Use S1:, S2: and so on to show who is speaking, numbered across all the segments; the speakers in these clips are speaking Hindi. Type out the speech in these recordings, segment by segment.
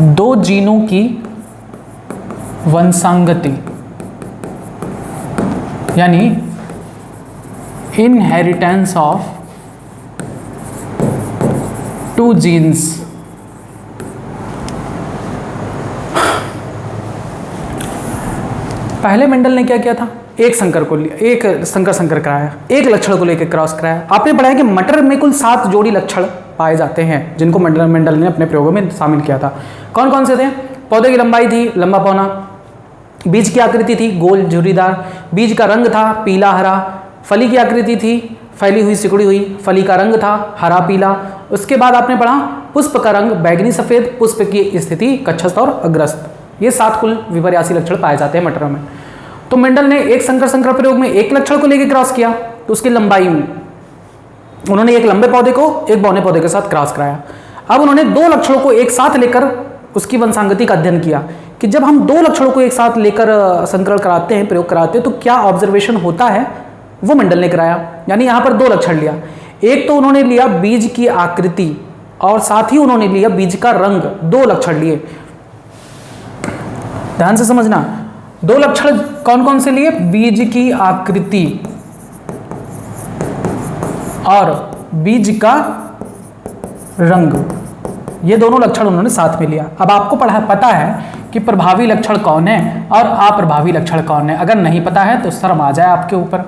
S1: दो जीनों की वंशांगति यानी इनहेरिटेंस ऑफ टू जीन्स पहले मेंडल ने क्या किया था, एक संकर को लिया, एक संकर कराया, एक लक्षण को लेकर क्रॉस कराया। आपने पढ़ा है कि मटर में कुल 7 जोड़ी लक्षण पाए जाते हैं जिनको मेंडल ने अपने प्रयोगों में शामिल किया था। कौन कौन से थे? पौधे की लंबाई थी लंबा पौना, बीज की आकृति थी गोल झुर्रीदार, बीज का रंग था पीला हरा, फली की आकृति थी फैली हुई सिकुड़ी हुई, फली का रंग था हरा पीला। उसके बाद आपने पढ़ा पुष्प का रंग बैगनी सफेद, पुष्प की स्थिति कक्षस्थ और अग्रस्त। ये 7 कुल विपर्यासी लक्षण पाए जाते हैं मटरों में। तो मेंडल ने एक संकर प्रयोग में एक लक्षण को लेकर क्रॉस किया, तो उसकी लंबाई में उन्होंने एक लंबे पौधे को एक बौने पौधे के साथ क्रॉस कराया। अब उन्होंने 2 लक्षणों को एक साथ लेकर उसकी वंशांगति का अध्ययन किया कि जब हम 2 लक्षणों को एक साथ लेकर संकरण कराते हैं, प्रयोग कराते हैं, तो क्या ऑब्जर्वेशन होता है, वो मेंडल ने कराया। यानी यहाँ पर 2 लक्षण लिया, एक तो उन्होंने लिया बीज की आकृति और साथ ही उन्होंने लिया बीज का रंग। 2 लक्षण लिए, ध्यान से समझना। 2 लक्षण कौन कौन से लिए? बीज की आकृति और बीज का रंग, ये दोनों लक्षण उन्होंने साथ में लिया। अब आपको पता है कि प्रभावी लक्षण कौन है और अप्रभावी लक्षण कौन है। अगर नहीं पता है तो शर्म आ जाए आपके ऊपर।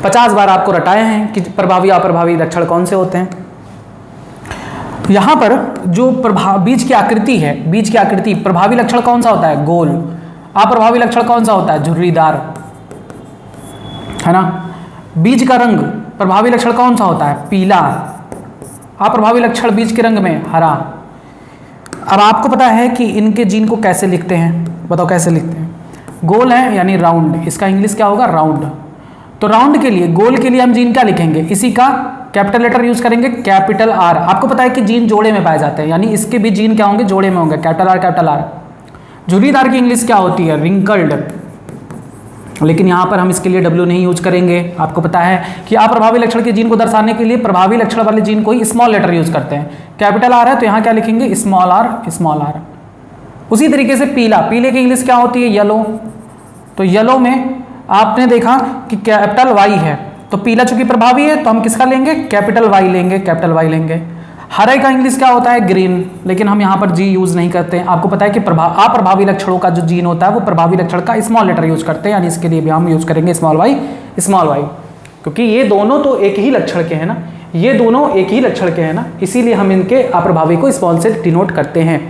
S1: 50 बार आपको रटाए हैं कि प्रभावी अप्रभावी लक्षण कौन से होते हैं। यहां पर जो बीज की आकृति है, बीज की आकृति प्रभावी लक्षण कौन सा होता है? गोल। अप्रभावी लक्षण कौन सा होता है? झुर्रीदार, है ना। बीज का रंग प्रभावी लक्षण कौन सा होता है? पीला। अप्रभावी लक्षण बीज के रंग में हरा। अब आपको पता है कि इनके जीन को कैसे लिखते हैं, बताओ कैसे लिखते हैं? गोल है यानी राउंड, इसका इंग्लिश क्या होगा? राउंड। तो राउंड के लिए, गोल के लिए हम जीन क्या लिखेंगे? इसी का कैपिटल लेटर यूज करेंगे, कैपिटल आर। आपको पता है कि जीन जोड़े में पाए जाते हैं, यानी इसके भी जीन क्या होंगे? जोड़े में होंगे, कैपिटल आर कैपिटल आर। झुर्रीदार की इंग्लिश क्या होती है? रिंकल्ड। लेकिन यहाँ पर हम इसके लिए डब्ल्यू नहीं यूज करेंगे। आपको पता है कि अप्रभावी लक्षण के जीन को दर्शाने के लिए प्रभावी लक्षण वाले जीन को ही स्मॉल लेटर यूज करते हैं। कैपिटल आर है तो यहाँ क्या लिखेंगे? Small R small R. उसी तरीके से पीला, पीले की इंग्लिश क्या होती है? येलो। तो येलो में आपने देखा कि कैपिटल वाई है, तो पीला चूंकि प्रभावी है तो हम किसका लेंगे? कैपिटल वाई लेंगे, कैपिटल वाई लेंगे। हरे का इंग्लिश क्या होता है? ग्रीन। लेकिन हम यहाँ पर जी यूज नहीं करते हैं। आपको पता है कि अप्रभावी लक्षणों का जो जीन होता है वो प्रभावी लक्षण का स्मॉल लेटर यूज करते हैं, यानी इसके लिए भी हम यूज करेंगे स्मॉल वाई, क्योंकि ये दोनों तो एक ही लक्षण के हैं ना, ये दोनों एक ही लक्षण के हैं ना, इसीलिए हम इनके अप्रभावी को स्मॉल से डिनोट करते हैं।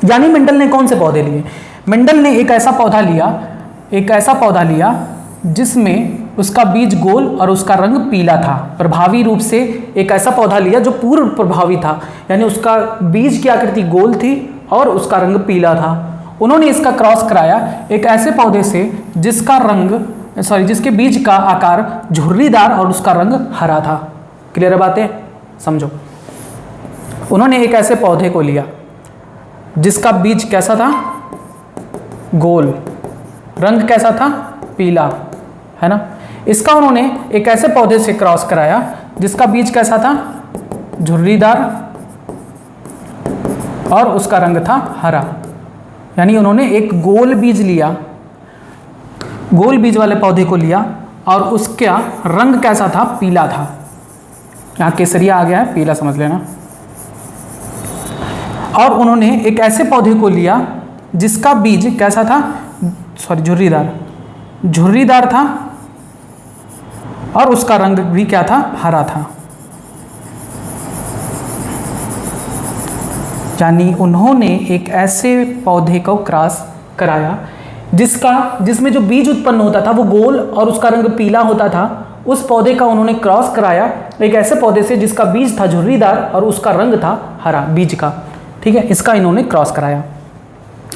S1: यानी मेंडल ने कौन से पौधे लिए? मेंडल ने एक ऐसा पौधा लिया जिसमें उसका बीज गोल और उसका रंग पीला था। प्रभावी रूप से एक ऐसा पौधा लिया जो पूर्व प्रभावी था, यानी उसका बीज की आकृति गोल थी और उसका रंग पीला था। उन्होंने इसका क्रॉस कराया एक ऐसे पौधे से जिसके बीज का आकार झुर्रीदार और उसका रंग हरा था। क्लियर है बातें? समझो। उन्होंने एक ऐसे पौधे को लिया जिसका बीज कैसा था? गोल, रंग कैसा था? पीला, है ना। इसका उन्होंने एक ऐसे पौधे से क्रॉस कराया जिसका बीज कैसा था? झुर्रीदार और उसका रंग था हरा। यानी उन्होंने एक गोल बीज लिया, गोल बीज वाले पौधे को लिया और उसका रंग कैसा था? पीला था। यहां केसरिया आ गया है, पीला समझ लेना। और उन्होंने एक ऐसे पौधे को लिया जिसका बीज कैसा था? झुर्रीदार था और उसका रंग भी क्या था? हरा था। यानी उन्होंने एक ऐसे पौधे को क्रॉस कराया जिसमें जो बीज उत्पन्न होता था वो गोल और उसका रंग पीला होता था। उस पौधे का उन्होंने क्रॉस कराया एक ऐसे पौधे से जिसका बीज था झुर्रीदार और उसका रंग था हरा, बीज का। ठीक है, इसका इन्होंने क्रॉस कराया।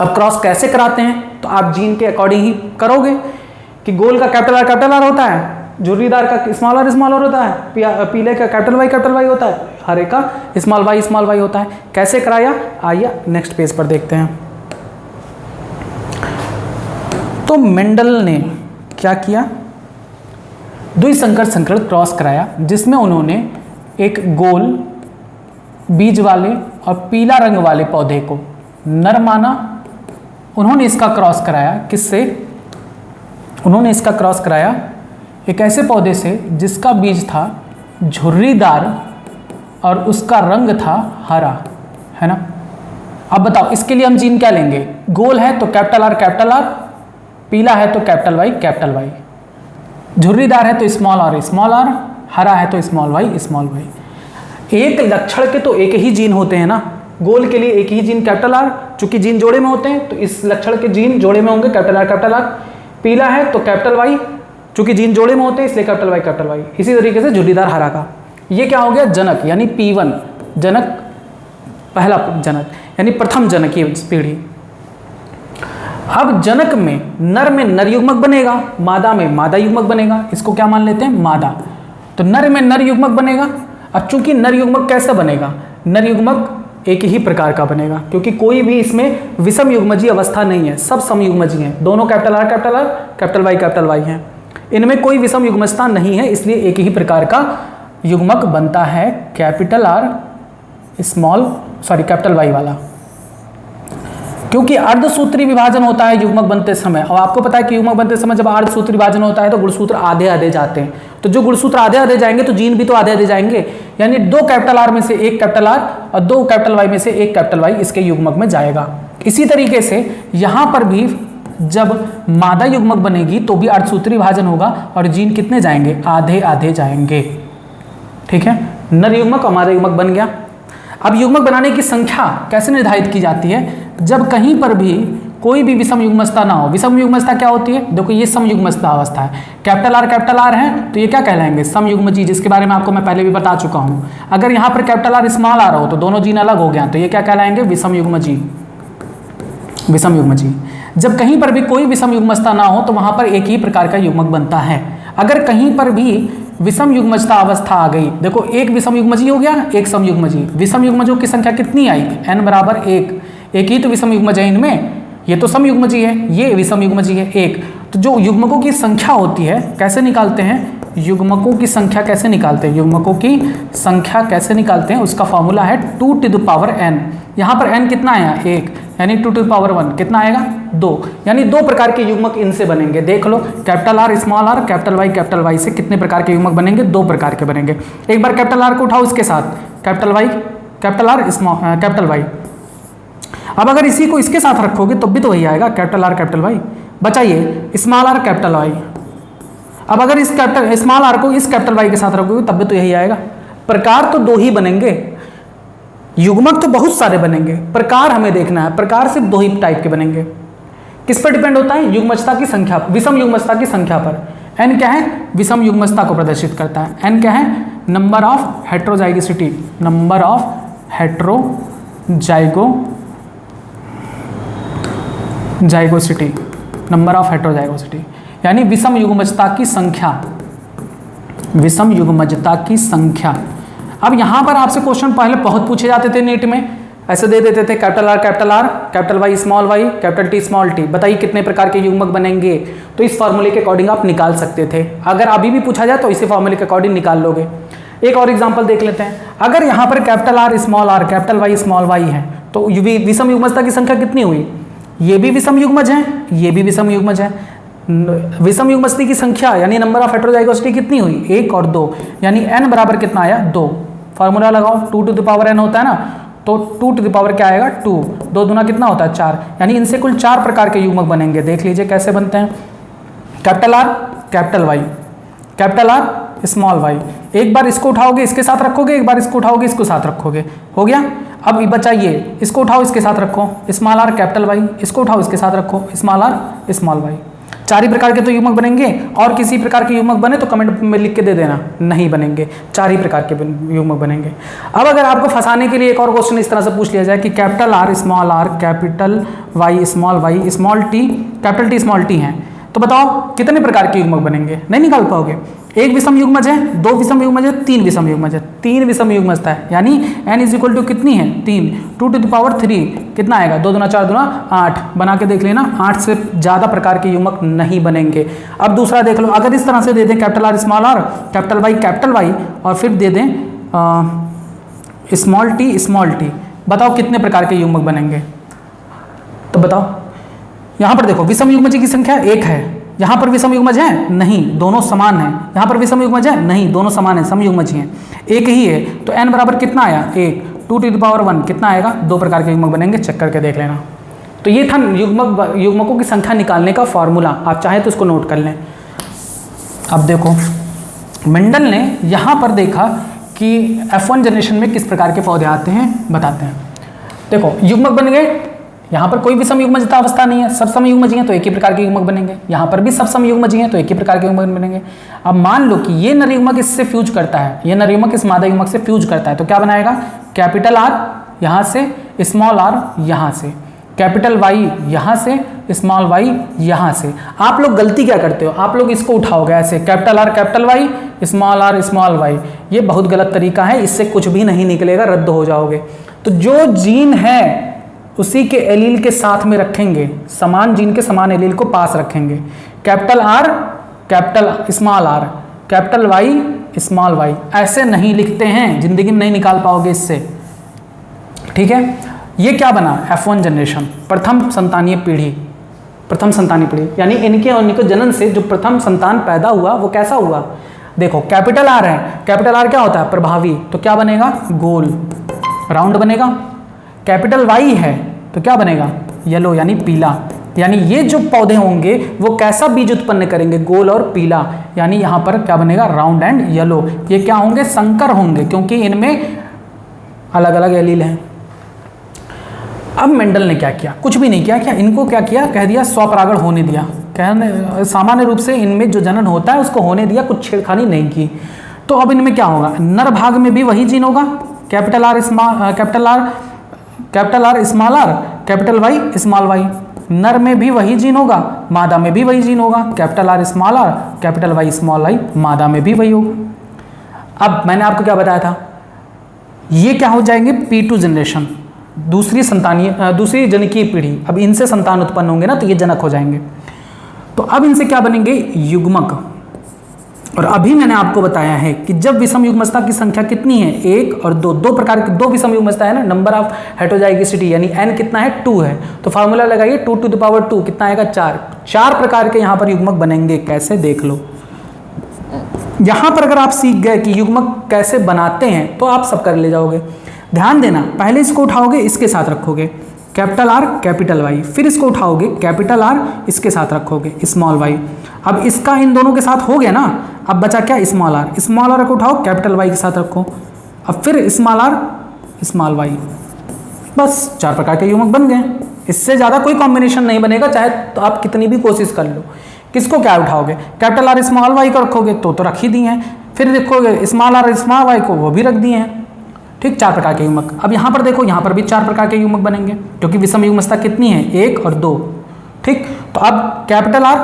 S1: अब क्रॉस कैसे कराते हैं? तो आप जीन के अकॉर्डिंग ही करोगे कि गोल का कैपिटल आर होता है, झुर्रीदार का स्मॉल आर होता है, पीले का कैपिटल वाई होता है, हरे का स्मॉल वाई होता है। कैसे कराया? आइए नेक्स्ट पेज पर देखते हैं। तो मेंडल ने क्या किया? द्विसंकर क्रॉस कराया जिसमें उन्होंने एक गोल बीज वाले और पीला रंग वाले पौधे को नर माना। उन्होंने इसका क्रॉस कराया किससे? उन्होंने इसका क्रॉस कराया एक ऐसे पौधे से जिसका बीज था झुर्रीदार और उसका रंग था हरा, है ना। अब बताओ इसके लिए हम जीन क्या लेंगे? गोल है तो कैपिटल आर, पीला है तो कैपिटल वाई, झुर्रीदार है तो स्मॉल आर, हरा है तो स्मॉल वाई। एक लक्षण के तो एक ही जीन होते हैं ना, गोल के लिए एक ही जीन कैपिटल आर, चूंकि जीन जोड़े में होते हैं तो इस लक्षण के जीन जोड़े में होंगे कैपिटल आर। पीला है तो कैपिटल वाई, चूंकि जीन जोड़े में होते हैं इसलिए कैपिटल वाई। इसी तरीके से झुर्रीदार हरा का ये क्या हो गया? जनक यानी P1, जनक पहला जनक यानी प्रथम जनक की पीढ़ी। अब जनक में नर युग्मक बनेगा, मादा में मादा युग्मक बनेगा। इसको क्या मान लेते हैं? मादा। तो नर में नर युग्मक बनेगा। अब चूंकि नर युग्मक कैसा बनेगा? नर युग्मक एक ही प्रकार का बनेगा, क्योंकि कोई भी इसमें विषम युग्मजी अवस्था नहीं है, सब समयुग्मजी हैं। दोनों कैपिटल आर, कैपिटल वाई हैं। इनमें कोई विषम युग्मजता नहीं है, इसलिए एक ही प्रकार का युग्मक बनता है कैपिटल वाई वाला। क्योंकि अर्धसूत्री विभाजन होता है युग्मक बनते समय, और आपको पता है कि युग्मक बनते समय जब अर्धसूत्री विभाजन होता है तो गुणसूत्र आधे आधे जाते हैं। तो जो गुणसूत्र आधे आधे जाएंगे तो जीन भी तो आधे आधे जाएंगे, यानी 2 कैपिटल आर में से 1 कैपिटल आर और 2 कैपिटल वाई में से 1 कैपिटल वाई इसके युग्मक में जाएगा। इसी तरीके से यहाँ पर भी जब मादा युग्मक बनेगी तो भी अर्धसूत्री विभाजन होगा और जीन कितने जाएंगे? आधे आधे जाएंगे। ठीक है, नर युग्मक और मादा युग्मक बन गया। अब युग्मक बनाने की संख्या कैसे निर्धारित की जाती है? जब कहीं पर भी कोई भी विषम युग्मजता ना हो। विषम युग्मजता क्या होती है? देखो ये समयुग्मजता अवस्था है। कैपिटल आर है तो ये क्या कहलाएंगे? समयुग्मजी, जिसके बारे में आपको मैं पहले भी बता चुका हूं। अगर यहाँ पर कैपिटल आर स्मॉल आर हो तो दोनों जीन अलग हो गया, तो ये क्या कहलाएंगे? विषम युग्मजी। जब कहीं पर भी कोई विषम युग्मजता ना हो तो वहां पर एक ही प्रकार का युग्मक बनता है। अगर कहीं पर भी विषम युग्मजता अवस्था आ गई, देखो एक विषम युग्मजी हो गया, एक समयुग्मजी। विषम युग्मजों की संख्या कितनी आई? n बराबर 1। एक ही तो विषम युग्मज है इनमें, ये तो समयुग्मजी है, ये विषम युग्मजी है 1। तो जो युग्मकों की संख्या होती है कैसे निकालते हैं? युग्मकों की संख्या कैसे निकालते हैं? युग्मकों की संख्या कैसे निकालते हैं? उसका फॉर्मूला है 2 टू द पावर n। यहाँ पर n कितना आया? 1, यानी 2 टू द पावर 1 कितना आएगा? 2। यानी 2 प्रकार के युग्मक इनसे बनेंगे। देख लो, capital R small R, capital Y से कितने प्रकार के युग्मक बनेंगे? 2 प्रकार के बनेंगे। एक बार कैपिटल आर को उठाओ इसके साथ, capital R small capital Y. अब अगर इसी को इसके साथ रखोगे तो भी तो वही आएगा, कैपिटल आर कैपिटल वाई। बचाइए स्मॉल आर कैपिटल वाई। अब अगर इस कैपिटल स्मॉल आर को इस कैपिटल वाई के साथ रखोगे तब भी तो यही आएगा। प्रकार तो 2 ही बनेंगे, युग्मक तो बहुत सारे बनेंगे, प्रकार हमें देखना है। प्रकार सिर्फ 2 ही टाइप के बनेंगे। किस पर डिपेंड होता है? युग्मजता की संख्या, विषम युग्मजता की संख्या पर। n क्या है? विषम युग्मजता को प्रदर्शित करता है। n क्या है? Number of heterozygosity, number of heterozygosity, number of heterozygosity यानी विषम युग्मजता की संख्या, विषम युग्मजता की संख्या। अब यहां पर आपसे क्वेश्चन पहले बहुत पूछे जाते थे नीट में, ऐसे दे देते थे capital R, capital Y, capital T small T. बताइए कितने प्रकार के युग्मक बनेंगे? तो इस फॉर्मूले के अकॉर्डिंग आप निकाल सकते थे। अगर अभी भी पूछा जाए तो इसी फॉर्मूले के अकॉर्डिंग निकाल लोगे। एक और एग्जांपल देख लेते हैं। अगर यहाँ पर capital R, capital Y, small Y है तो विषम युग्मजता की संख्या कितनी हुई? ये भी विषम युग्मज है, ये भी विषम युग्मज है। विषम युग्मजता की संख्या यानी नंबर ऑफ हेट्रोजाइगोसिटी कितनी हुई? 1 और 2, यानी n बराबर कितना आया? 2। फॉर्मूला लगाओ, 2 टू द पावर n होता है ना, तो 2 टू द पावर क्या आएगा? 2। 2 दूना कितना होता है? 4। यानी इनसे कुल 4 प्रकार के युग्मक बनेंगे। देख लीजिए कैसे बनते हैं। Capital R, capital Y, capital R, small Y. एक बार इसको उठाओगे इसके साथ रखोगे, एक बार इसको उठाओगे इसको साथ रखोगे, हो गया। अब बचाइए, इसको उठाओ इसके साथ रखो, स्मॉल आर कैपिटल वाई, इसको उठाओ इसके साथ रखो, स्मॉल आर स्मॉल वाई। 4 ही प्रकार के तो युग्मक बनेंगे। और किसी प्रकार के युग्मक बने तो कमेंट में लिख के दे देना, नहीं बनेंगे, 4 ही प्रकार के युग्मक बनेंगे। अब अगर आपको फंसाने के लिए एक और क्वेश्चन इस तरह से पूछ लिया जाए कि capital R, capital Y, small T, capital T small T हैं, तो बताओ कितने प्रकार के युग्मक बनेंगे? नहीं निकाल पाओगे। 1 विषम युग्मज है, 2 विषम युग्मज है, 3 विषम युग्मज है। 3 विषम युग्मजता है, यानी n इज इक्वल टू कितनी है? 3। 2 टू द पावर 3 कितना आएगा? 2 दूना 4 दूना 8। बना के देख लेना, 8 से ज़्यादा प्रकार के युग्मक नहीं बनेंगे। अब दूसरा देख लो, अगर इस तरह से दे दें कैपिटल आर, कैपिटल वाई और फिर दे दें स्मॉल टी, बताओ कितने प्रकार के युग्मक बनेंगे? तो बताओ, यहाँ पर देखो विषम युग्मजी की संख्या 1 है, यहाँ पर विषम युग्मज है नहीं, दोनों समान है, यहाँ पर विषम युग्मज है नहीं, दोनों समान है, सम युग्मज ही है, एक ही है, तो n बराबर कितना आया 1, 2 टू द पावर 1 कितना आएगा? 2 प्रकार के युग्मक बनेंगे, चेक करके देख लेना। तो ये था युग्मकों की संख्या निकालने का फॉर्मूला, आप चाहे तो इसको नोट कर लें। अब देखो मेंडल ने यहाँ पर देखा कि F1 जनरेशन में किस प्रकार के पौधे आते हैं, बताते हैं। देखो युग्मक बन गए, यहाँ पर कोई भी सम युग्मजता अवस्था नहीं है, सब सम युग्मजी हैं तो एक ही प्रकार के युग्मक बनेंगे, यहाँ पर भी सब सम युग्मजी हैं तो एक ही प्रकार के युग्मक बनेंगे। अब मान लो कि ये नर युग्मक इससे फ्यूज करता है, ये नर युग्मक इस मादा युग्मक से फ्यूज करता है, तो क्या बनाएगा? कैपिटल R यहाँ से, स्मॉल r यहाँ से, कैपिटल Y यहाँ से, स्मॉल y यहाँ से। आप लोग गलती क्या करते हो, आप लोग इसको उठाओगे ऐसे, capital R capital Y, small r small y। ये बहुत गलत तरीका है, इससे कुछ भी नहीं निकलेगा, रद्द हो जाओगे। तो जो जीन है उसी के एलील के साथ में रखेंगे, समान जीन के समान एलील को पास रखेंगे। Capital R capital small r, capital Y small y, ऐसे नहीं लिखते हैं, जिंदगी में नहीं निकाल पाओगे इससे, ठीक है। ये क्या बना? F1 जनरेशन, प्रथम संतानीय पीढ़ी, प्रथम संतानीय पीढ़ी, यानी इनके और इनके जनन से जो प्रथम संतान पैदा हुआ वो कैसा हुआ? देखो कैपिटल R है, कैपिटल R क्या होता है? प्रभावी, तो क्या बनेगा? गोल राउंड बनेगा। कैपिटल Y है तो क्या बनेगा? येलो यानी पीला। यानी ये जो पौधे होंगे वो कैसा बीज उत्पन्न करेंगे? गोल और पीला, यानी यहाँ पर क्या बनेगा? Round and yellow. ये क्या होंगे? संकर होंगे, क्योंकि इनमें अलग अलग एलील हैं। अब मेंडल ने क्या किया? कुछ भी नहीं किया, क्या इनको क्या किया? कह दिया स्वपरागण होने दिया, कहने सामान्य रूप से इनमें जो जनन होता है उसको होने दिया, कुछ छेड़खानी नहीं की। तो अब इनमें क्या होगा? नर भाग में भी वही जीन होगा, capital R small r, capital Y small y। नर में भी वही जीन होगा, मादा में भी वही जीन होगा, capital R small r, capital Y small y, मादा में भी वही होगा। अब मैंने आपको क्या बताया था, ये क्या हो जाएंगे? P2 जनरेशन, दूसरी जनकीय पीढ़ी। अब इनसे संतान उत्पन्न होंगे ना, तो ये जनक हो जाएंगे। तो अब इनसे क्या बनेंगे? युग्मक। और अभी मैंने आपको बताया है कि जब विषम युग्मजता की संख्या कितनी है? 1 और 2, दो प्रकार की, दो विषम युग्मजता है ना, नंबर ऑफ हेटेरोजाइगोसिटी यानी n कितना है? 2 है, तो फार्मूला लगाइए 2 टू द पावर 2 कितना आएगा? 4 प्रकार के यहाँ पर युग्मक बनेंगे। कैसे? देख लो। यहाँ पर अगर आप सीख गए कि युग्मक कैसे बनाते हैं तो आप सब कर ले जाओगे। ध्यान देना, पहले इसको उठाओगे, इसके साथ रखोगे, कैपिटल R कैपिटल Y, फिर इसको उठाओगे, कैपिटल R इसके साथ रखोगे, स्मॉल y। अब इसका इन दोनों के साथ हो गया ना, अब बचा क्या? स्मॉल r को उठाओ, कैपिटल Y के साथ रखो, अब फिर स्मॉल r स्मॉल y। बस 4 प्रकार के युग्मक बन गए। इससे ज़्यादा कोई कॉम्बिनेशन नहीं बनेगा, चाहे तो आप कितनी भी कोशिश कर लो। किसको क्या उठाओगे? कैपिटल R स्मॉल y को रखोगे तो रख ही दिए हैं, फिर देखोगे स्मॉल r स्मॉल y को, वो भी रख दिए हैं। ठीक, 4 प्रकार के युग्मक। अब यहाँ पर देखो, यहाँ पर भी 4 प्रकार के युग्मक बनेंगे, क्योंकि विषम युग्मजता कितनी है? 1 और 2। ठीक, तो अब कैपिटल R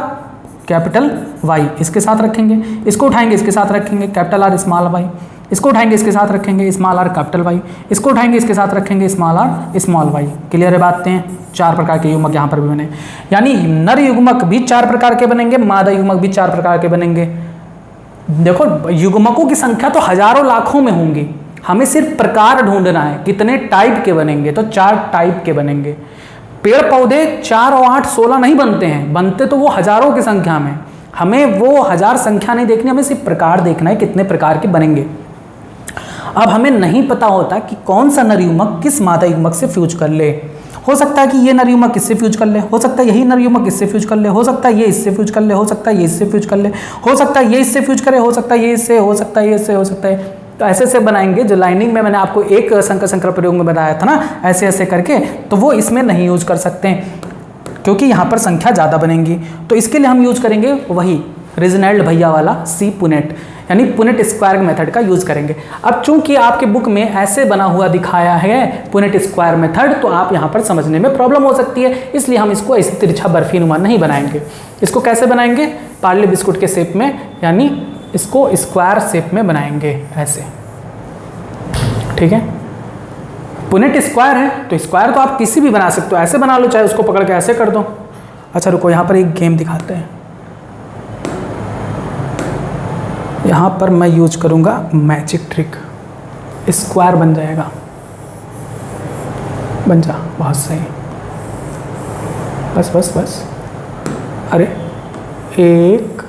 S1: कैपिटल Y इसके साथ रखेंगे, इसको उठाएंगे इसके साथ रखेंगे, कैपिटल R स्मॉल y, इसको उठाएंगे इसके साथ रखेंगे, स्मॉल r कैपिटल Y, इसको उठाएंगे इसके साथ रखेंगे, small r small y। Clear है बातें? 4 प्रकार के युग्मक यहाँ पर भी बने, यानी नर युग्मक भी 4 प्रकार के बनेंगे, मादा युग्मक भी 4 प्रकार के बनेंगे। देखो युग्मकों की संख्या तो हजारों लाखों में होंगी, हमें सिर्फ प्रकार ढूंढना है कितने टाइप के बनेंगे, तो 4 टाइप के बनेंगे। पेड़ पौधे 4 और 8 16 नहीं बनते हैं, बनते तो वो हजारों की संख्या में। हमें वो हजार संख्या नहीं देखनी, हमें सिर्फ प्रकार देखना है कितने प्रकार के बनेंगे। अब हमें नहीं पता होता कि कौन सा नर युग्मक किस मादा युग्मक से फ्यूज कर ले। हो सकता है कि ये नर युग्मक इससे फ्यूज कर ले, हो सकता है यही नर युग्मक इससे फ्यूज कर ले, हो सकता है ये इससे फ्यूज कर ले, हो सकता है ये इससे फ्यूज कर ले, हो सकता है ये इससे फ्यूज करे, हो सकता है ये इससे, हो सकता है ये इससे, हो सकता है। तो ऐसे ऐसे बनाएंगे। जो लाइनिंग में मैंने आपको एक संकर प्रयोग में बताया था ना, ऐसे ऐसे करके, तो वो इसमें नहीं यूज कर सकते हैं क्योंकि यहाँ पर संख्या ज़्यादा बनेंगी। तो इसके लिए हम यूज करेंगे वही रिजनैल्ड भैया वाला सी पुनेट, यानी पुनेट स्क्वायर मेथड का यूज करेंगे। अब चूंकि आपके बुक में ऐसे बना हुआ दिखाया है पुनेट स्क्वायर मेथड, तो आप यहाँ पर समझने में प्रॉब्लम हो सकती है, इसलिए हम इसको ऐसे तिरछा बर्फी नुमा नहीं बनाएंगे। इसको कैसे बनाएंगे? पार्ले बिस्कुट के शेप में, यानी इसको स्क्वायर शेप में बनाएंगे ऐसे। ठीक है, पुनेट स्क्वायर है तो स्क्वायर तो आप किसी भी बना सकते हो, ऐसे बना लो, चाहे उसको पकड़ के ऐसे कर दो। अच्छा रुको, यहाँ पर एक गेम दिखाते हैं। यहाँ पर मैं यूज करूँगा मैजिक ट्रिक, स्क्वायर बन जाएगा। बन जा, बहुत सही। बस बस बस, अरे 1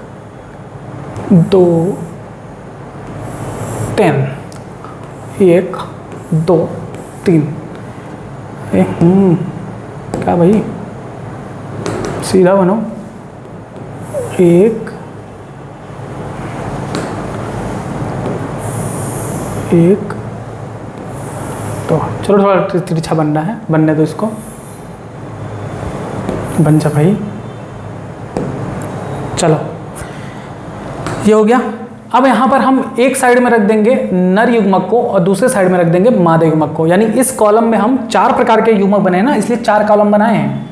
S1: 2 3, 1 2 3। क्या भाई, सीधा बनो। 1 1 तो चलो थोड़ा तिरछा बनना है, बनने दो इसको, बन जा भाई। चलो ये हो गया। अब यहाँ पर हम एक साइड में रख देंगे नर युग्मक को और दूसरे साइड में रख देंगे मादा युग्मक को। यानी इस कॉलम में हम 4 प्रकार के युग्मक बने हैं ना, इसलिए 4 कॉलम बनाए हैं।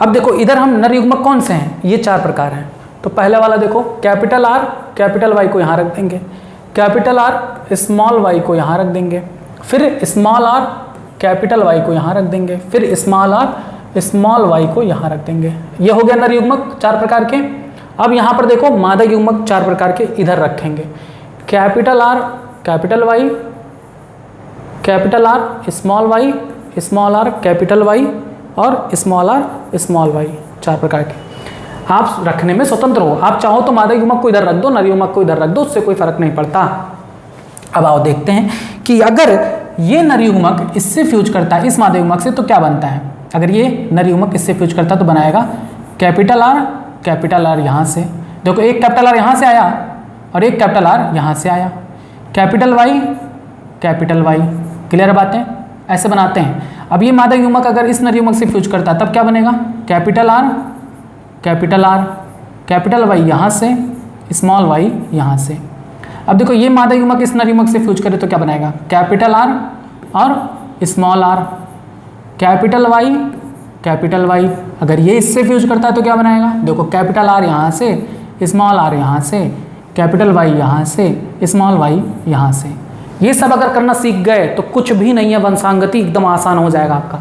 S1: अब देखो इधर हम नर युग्मक कौन से हैं, ये 4 प्रकार हैं। तो पहले वाला देखो, कैपिटल आर कैपिटल वाई को यहाँ रख देंगे, कैपिटल आर स्मॉल वाई को यहाँ रख देंगे, फिर स्मॉल आर कैपिटल वाई को यहाँ रख देंगे, फिर स्मॉल आर स्मॉल वाई को यहाँ रख देंगे। ये हो गया नर युग्मक 4 प्रकार के। अब यहाँ पर देखो मादा युग्मक 4 प्रकार के इधर रखेंगे, capital R capital Y, capital R small Y, small R capital Y और स्मॉल आर स्मॉल वाई, 4 प्रकार के। आप रखने में स्वतंत्र हो, आप चाहो तो मादा युग्मक को इधर रख दो, नर युग्मक को इधर रख दो, उससे कोई फर्क नहीं पड़ता। अब आओ देखते हैं कि अगर ये नर युग्मक इससे फ्यूज करता है इस मादा युग्मक से तो क्या बनता है। अगर ये नर युग्मक इससे फ्यूज करता है तो बनाएगा कैपिटल आर यहाँ से, देखो एक कैपिटल आर यहाँ से आया और एक कैपिटल आर यहाँ से आया, कैपिटल वाई, क्लियर बातें, ऐसे बनाते हैं। अब ये मादा युग्मक अगर इस नर युग्मक से फ्यूज करता है तब क्या बनेगा, कैपिटल आर कैपिटल वाई यहाँ से, स्मॉल वाई यहाँ से। अब देखो ये मादा युग्मक इस नर युग्मक से फ्यूज करे तो क्या बनाएगा, कैपिटल आर और स्मॉल आर, कैपिटल वाई। अगर ये इससे फ्यूज करता है तो क्या बनाएगा, देखो कैपिटल आर यहाँ से, स्मॉल आर यहाँ से, कैपिटल वाई यहाँ से, स्मॉल वाई यहाँ से। ये सब अगर करना सीख गए तो कुछ भी नहीं है, वंशांगति एकदम आसान हो जाएगा आपका।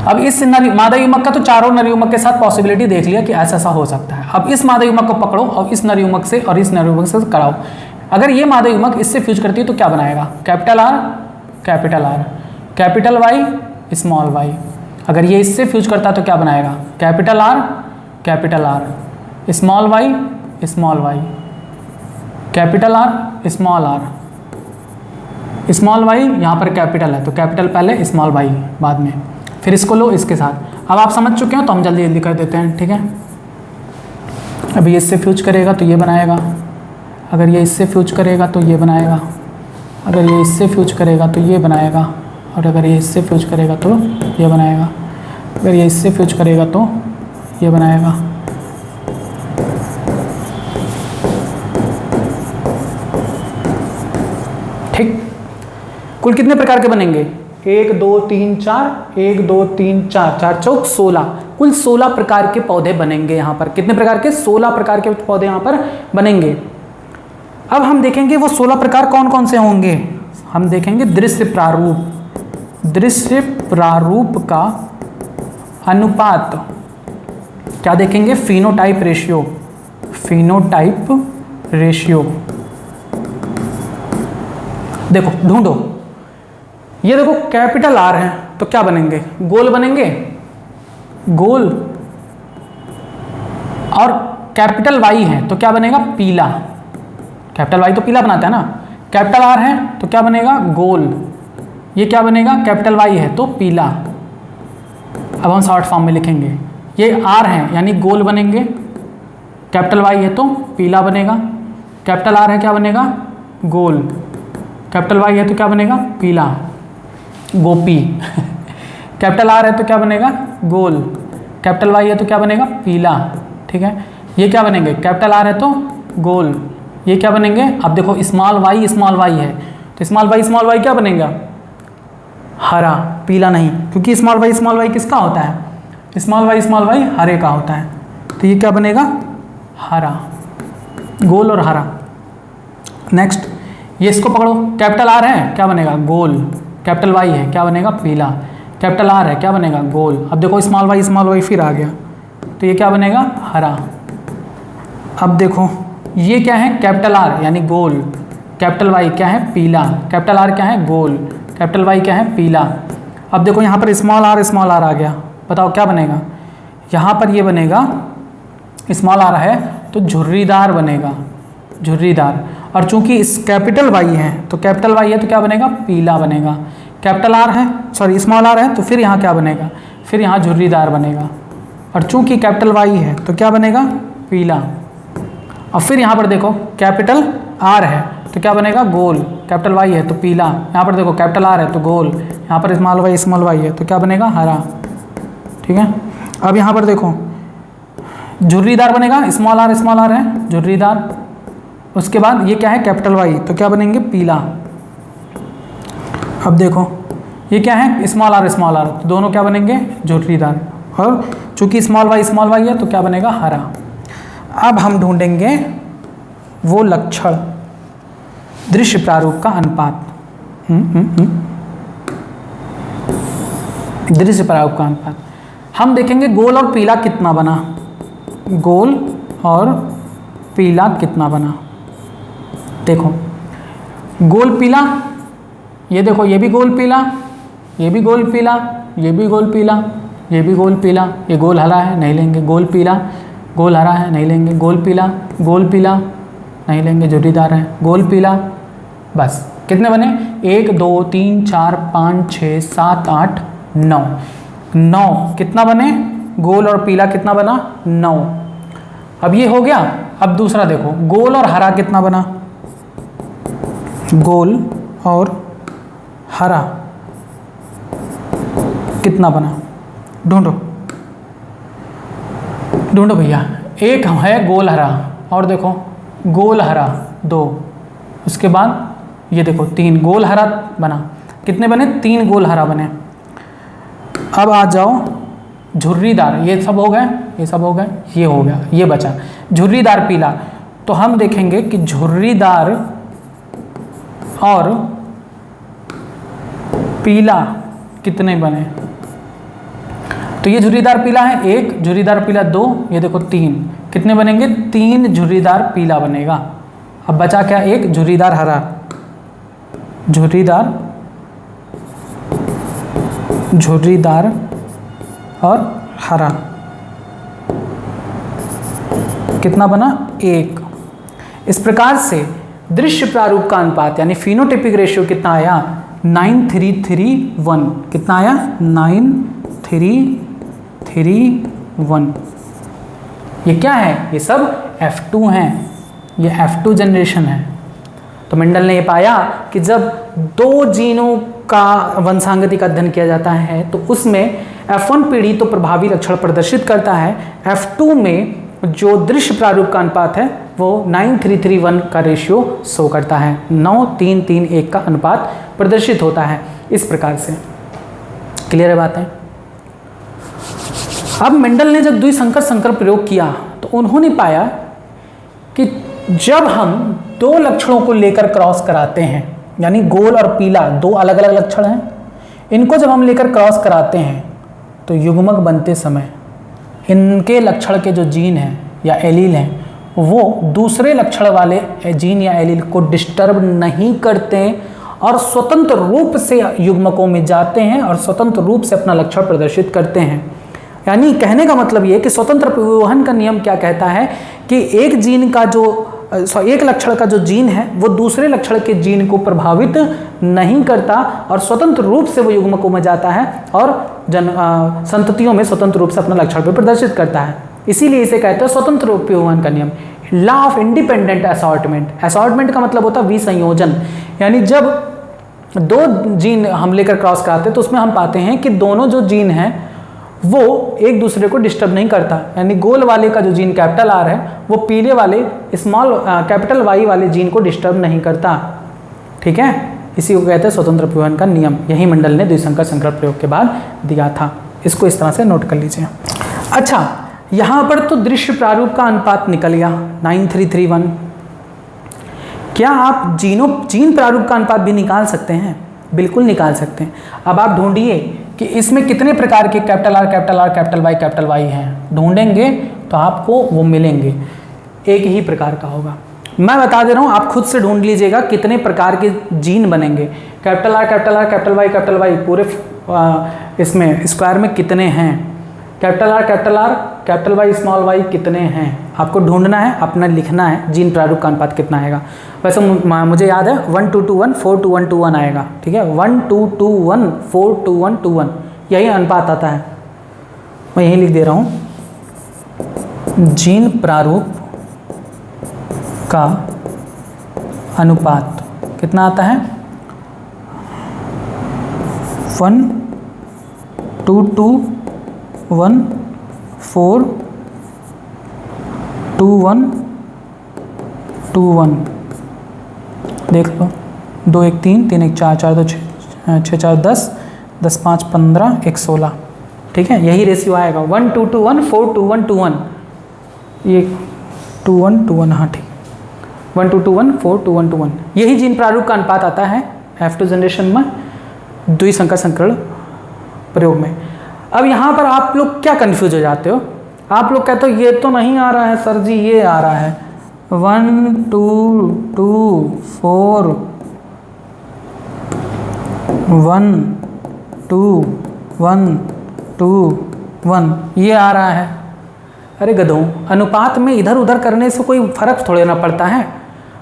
S1: अब इस मादा युग्मक का तो चारों नर युग्मक के साथ पॉसिबिलिटी देख लिया कि ऐसा हो सकता है। अब इस मादा युग्मक को पकड़ो और इस नर युग्मक से और इस नर युग्मक से कराओ। अगर ये मादा युग्मक इससे फ्यूज करती है तो क्या बनाएगा, capital R capital Y, small Y. अगर ये इससे फ्यूज करता है तो क्या बनाएगा, capital R small Y, capital R small Y, यहाँ पर कैपिटल है तो कैपिटल पहले, स्मॉल वाई बाद में। फिर इसको लो इसके साथ। अब आप समझ चुके हो तो हम जल्दी जल्दी कर देते हैं, ठीक है। अभी ये इससे फ्यूज करेगा तो ये बनाएगा, अगर ये इससे फ्यूज करेगा तो ये बनाएगा, अगर ये इससे फ्यूज करेगा तो ये बनाएगा, और अगर ये इससे फ्यूज करेगा तो ये बनाएगा, अगर ये इससे फ्यूज करेगा तो ये बनाएगा। ठीक, कुल कितने प्रकार के बनेंगे, 1 2 3 4, 1 2 3 4, 4 चौक 16, कुल 16 प्रकार के पौधे बनेंगे यहाँ पर। कितने प्रकार के, 16 प्रकार के पौधे यहाँ पर बनेंगे। अब हम देखेंगे वो 16 प्रकार कौन कौन से होंगे। हम देखेंगे दृश्य प्रारूप का अनुपात, क्या देखेंगे, फिनोटाइप रेशियो। देखो ढूंढो, ये देखो कैपिटल आर है तो क्या बनेंगे, गोल बनेंगे, गोल। और कैपिटल वाई है तो क्या बनेगा, पीला। कैपिटल वाई तो पीला बनाता है ना। कैपिटल आर है तो क्या बनेगा, गोल। ये क्या बनेगा, कैपिटल वाई है तो पीला। अब हम शॉर्ट फॉर्म में लिखेंगे, ये आर है यानी गोल बनेंगे, कैपिटल वाई है तो पीला बनेगा, कैपिटल आर है क्या बनेगा, गोल, कैपिटल वाई है तो क्या बनेगा, पीला, गोपी। कैपिटल आर है तो क्या बनेगा, गोल, कैपिटल वाई है तो क्या बनेगा, पीला। ठीक है, ये क्या बनेंगे, कैपिटल आर है तो गोल, ये क्या बनेंगे। अब देखो स्मॉल वाई है तो स्मॉल वाई क्या बनेगा, हरा, पीला नहीं, क्योंकि स्मॉल वाई किसका होता है, स्मॉल वाई हरे का होता है। तो ये क्या बनेगा, हरा, गोल और हरा। नेक्स्ट, ये इसको पकड़ो, कैपिटल आर है क्या बनेगा, गोल, कैपिटल वाई है क्या बनेगा, पीला, कैपिटल आर है क्या बनेगा, गोल। अब देखो स्मॉल वाई फिर आ गया तो ये क्या बनेगा, हरा। अब देखो ये क्या है, कैपिटल आर यानी गोल, कैपिटल वाई क्या है, पीला, कैपिटल आर क्या है, गोल, कैपिटल वाई क्या है, पीला। अब देखो यहाँ पर स्मॉल आर आ गया, बताओ क्या बनेगा? यहाँ पर ये बनेगा स्मॉल आर है तो झुर्रीदार बनेगा, झुर्रीदार। और चूंकि इस कैपिटल वाई है तो कैपिटल वाई है तो क्या बनेगा? पीला बनेगा। कैपिटल आर है, सॉरी स्मॉल आर है तो फिर यहाँ क्या बनेगा? फिर यहाँ झुर्रीदार बनेगा। और चूंकि कैपिटल वाई है तो क्या बनेगा? पीला। और फिर यहाँ पर देखो कैपिटल आर है तो क्या बनेगा? गोल। कैपिटल वाई है तो पीला। यहाँ पर देखो कैपिटल आर है तो गोल। यहाँ पर स्मॉल वाई है तो क्या बनेगा? हरा। ठीक है। अब यहाँ पर देखो झुर्रीदार बनेगा, स्मॉल आर है झुर्रीदार। उसके बाद ये क्या है? कैपिटल वाई, तो क्या बनेंगे? पीला। अब देखो ये क्या है? स्मॉल आर तो दोनों क्या बनेंगे? झुर्रीदार। और चूंकि स्मॉल वाई है तो क्या बनेगा? हरा। अब हम ढूंढेंगे वो लक्षण, दृश्य प्रारूप का अनुपात। दृश्य प्रारूप का अनुपात हम देखेंगे गोल और पीला कितना बना, गोल और पीला कितना बना। देखो गोल पीला, ये देखो ये भी गोल पीला, ये भी गोल पीला, ये भी गोल पीला, ये भी गोल पीला, ये गोल हरा है नहीं लेंगे, गोल पीला, गोल हरा है नहीं लेंगे, गोल पीला नहीं लेंगे, झुर्रीदार है, गोल पीला। बस कितने बने? 1 2 3 4 5 6 7 8 9, 9 कितना बने? गोल और पीला कितना बना? 9। अब ये हो गया। अब दूसरा देखो गोल और हरा कितना बना? गोल और हरा कितना बना? ढूंढो भैया। एक है गोल हरा और देखो गोल हरा 2, उसके बाद ये देखो 3 गोल हरा बना। कितने बने? 3 गोल हरा बने। अब आ जाओ झुर्रीदार, ये सब हो गए, ये सब हो गए, ये हो गया, ये बचा झुर्रीदार पीला। तो हम देखेंगे कि झुर्रीदार और पीला कितने बने। तो ये झुर्रीदार पीला है 1, झुर्रीदार पीला 2, ये देखो 3, कितने बनेंगे? 3 झुर्रीदार पीला बनेगा। अब बचा क्या? 1 झुर्रीदार हरा, झुर्रीदार और हरा कितना बना? 1। इस प्रकार से दृश्य प्रारूप का अनुपात यानी फिनोटाइपिक रेशियो कितना आया? 9331। कितना आया? 9331। ये क्या है? ये सब F2 हैं, ये F2 जनरेशन है। तो मेंडल ने ये पाया कि जब 2 जीनों का वंशांगति का अध्ययन किया जाता है तो उसमें F1 पीढ़ी तो प्रभावी लक्षण प्रदर्शित करता है, F2 में जो दृश्य प्रारूप का अनुपात है वो 9331 का रेशियो शो करता है, 9331 का अनुपात प्रदर्शित होता है। इस प्रकार से क्लियर है बात है। अब मेंडल ने जब द्विसंकर प्रयोग किया तो उन्होंने पाया कि जब हम 2 लक्षणों को लेकर क्रॉस कराते हैं, यानी गोल और पीला 2 अलग अलग लक्षण हैं, इनको जब हम लेकर क्रॉस कराते हैं तो युग्मक बनते समय इनके लक्षण के जो जीन हैं या एलील हैं वो दूसरे लक्षण वाले जीन या एलील को डिस्टर्ब नहीं करते और स्वतंत्र रूप से युग्मकों में जाते हैं और स्वतंत्र रूप से अपना लक्षण प्रदर्शित करते हैं। यानी कहने का मतलब ये कि स्वतंत्र परिवहन का नियम क्या कहता है कि एक जीन का जो एक लक्षण का जो जीन है वो दूसरे लक्षण के जीन को प्रभावित नहीं करता और स्वतंत्र रूप से वो युग्मकों में जाता है और संततियों में स्वतंत्र रूप से अपना लक्षण को प्रदर्शित करता है। इसीलिए इसे कहते हैं स्वतंत्र परिवहन का नियम, law of independent assortment. Assortment का मतलब होता है विसंयोजन, यानी जब 2 जीन हम लेकर क्रॉस कराते हैं तो उसमें हम पाते हैं कि दोनों जो जीन हैं वो एक दूसरे को डिस्टर्ब नहीं करता। यानी गोल वाले का जो जीन कैपिटल आर है वो पीले वाले कैपिटल वाई वाले जीन को डिस्टर्ब नहीं करता। ठीक है, इसी को कहते हैं स्वतंत्र परिवहन का नियम। यही मंडल ने द्विसंकर संकर प्रयोग के बाद दिया था। इसको इस तरह से नोट कर लीजिए। अच्छा, यहाँ पर तो दृश्य प्रारूप का अनुपात निकल गया 9331। क्या आप जीन प्रारूप का अनुपात भी निकाल सकते हैं? बिल्कुल निकाल सकते हैं। अब आप ढूंढिए कि इसमें कितने प्रकार के कैपिटल आर कैपिटल वाई हैं। ढूंढेंगे तो आपको वो मिलेंगे, एक ही प्रकार का होगा। मैं बता दे रहा हूँ, आप खुद से ढूंढ लीजिएगा कितने प्रकार के जीन बनेंगे। कैपिटल आर कैपिटल वाई पूरे इसमें स्क्वायर में कितने हैं, कैपिटल आर कैपिटल वाई कितने हैं, आपको ढूंढना है, अपना लिखना है जीन प्रारूप का अनुपात कितना आएगा। वैसे मुझे याद है 1:2:1 4:1:1 आएगा, ठीक है, 1:2:1 4:1:1 यही अनुपात आता है। मैं यही लिख दे रहा हूँ, जीन प्रारूप का अनुपात कितना आता है 1:2:1 4:1:1 देख लो, 2 1 3 3 1 4 4 2 6 6 4 10 10 5 15 1 16, ठीक है, यही रेशियो आएगा 1:2:1 4:1:1 ये 2:1:1, हाँ ठीक, 1:2:1 4:1:1 यही जीन प्रारूप का अनुपात आता है F2 जनरेशन में द्विसंकर संकरण प्रयोग में। अब यहाँ पर आप लोग क्या कंफ्यूज हो जाते हो, आप लोग कहते हो ये तो नहीं आ रहा है सर जी, ये आ रहा है 1 2 2 4 1 2 1 2 1 ये आ रहा है। अरे गधों, अनुपात में इधर उधर करने से कोई फर्क थोड़े ना पड़ता है,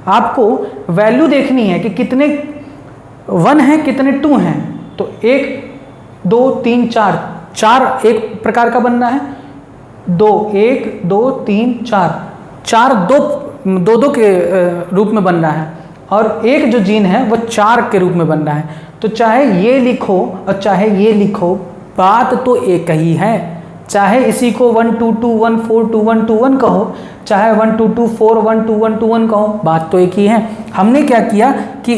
S1: आपको वैल्यू देखनी है कि कितने 1 हैं कितने 2 हैं। तो 1 2 3 4 4 एक प्रकार का बनना है, 2 1 2 3 4 4 दो के रूप में बनना है, और एक जो जीन है वो 4 के रूप में बनना है। तो चाहे ये लिखो और चाहे ये लिखो, बात तो एक ही है, चाहे इसी को 1:2:1 4:1:1 कहो, चाहे 1:2:4 1:1:1 कहो, बात तो एक ही है। हमने क्या किया कि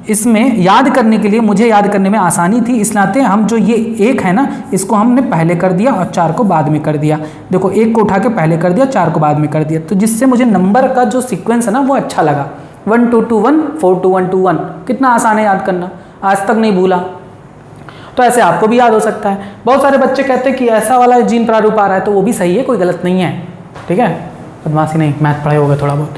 S1: इसमें याद करने के लिए, मुझे याद करने में आसानी थी, इस नाते हम जो ये 1 है ना, इसको हमने पहले कर दिया और 4 को बाद में कर दिया। देखो 1 को उठा के पहले कर दिया, 4 को बाद में कर दिया, तो जिससे मुझे नंबर का जो सीक्वेंस है ना वो अच्छा लगा। 1:2:1 4:1:1 कितना आसान है याद करना, आज तक नहीं भूला, तो ऐसे आपको भी याद हो सकता है। बहुत सारे बच्चे कहते हैं कि ऐसा वाला जीन प्रारूप आ रहा है, तो वो भी सही है, कोई गलत नहीं है, ठीक है, बदमाशी नहीं, मैथ पढ़े होगा थोड़ा बहुत।